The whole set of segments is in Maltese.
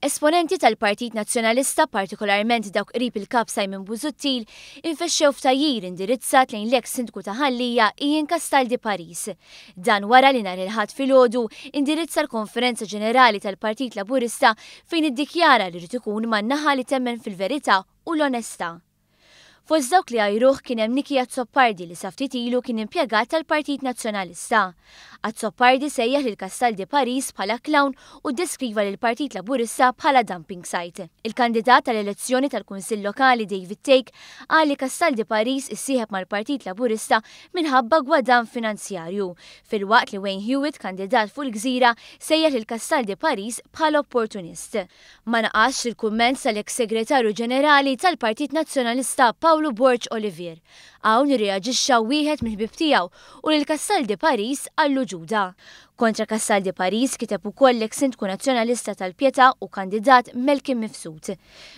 Esponenti tal-Partit Nazzjonalista, partikolarment dawk qrib il-kap Simon Busuttil, infexxew f'tgħajjir indirizzat lejn l-eks sindku ta' Ħallija Ian Castaldi Paris. Dan wara li nhar il-ħadd filgħodu indirizza l-Konferenza Ġenerali tal-Partit Laburista fejn iddikjara li rid ikun man-naħa li temmen fil-verità u l-onestà. Fost dawk li għajruh kien hemm Niki Attakki li sa ftit ilu kien impjegat tal-Partit Nazzjonalista. Attakki sejjaħ lil Castaldi Paris bħala clown u deskriva lil Partit Laburista bħala dumping site. Il-kandidat tal-elezzjoni tal-Kunsill Lokali David Take qal li Castaldi Paris issieħeb mal-Partit Laburista minħabba gwadan finanzjarju, filwaqt li Wayne Hewitt, kandidat fuq il-Gżira, sejjaħ lil Castaldi Paris bħala opportunist. Ma naqax il-kumment tal-eks segretarju ġenerali tal-Partit Nazzjonalista Olivier. Hawn irreaġixxa wieħed mill-ħbieb tiegħu u lil Castaldi Paris għallu ġuda. Kontra Castaldi Paris kiteb ukoll l-eks sindku nazzjonalista tal-Pjetà u kandidat kien Mifsud.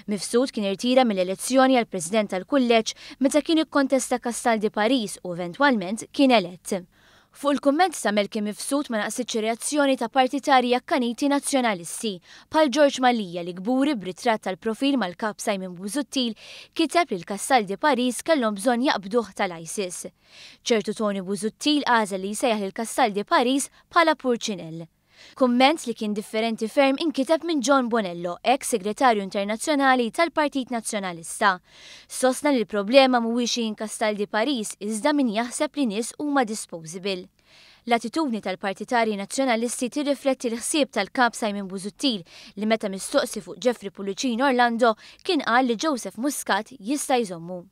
Mifsud kien irtira mill-elezzjoni għal President tal-Kullegg meta kien ikkontesta Castaldi Paris u eventwalment kien elett. Fuq il-kumment ta' kien Mifsud ma naqsitx reazzjoni ta' partitari akkaniti nazzjonalisti, bħal George Malija li gburi b'ritratt tal-profil mal-kap Simon Busuttil kiteb li l-Castaldi Paris kellhom bżonn jaqbduh tal-ISIS. ċertu Tony Busuttil għażel li jsejjaħ lil Castaldi Paris bħala Purċinell. Kumment li kien differenti ferm inkiteb minn John Bonello, eks segretarju internazzjonali tal-Partit Nazzjonalista. Sostna li l-problema mhuwiex Ian Castaldi Paris iżda min jaħseb li nies huma disposable. L-attitudni tal-partitari nazzjonalisti tirrifletti l-ħsieb tal-kap Simon Busuttil li meta mistoqsi fuq Jeffrey Pulicino Orlando kien qal li Joseph Muscat jista' jżommu.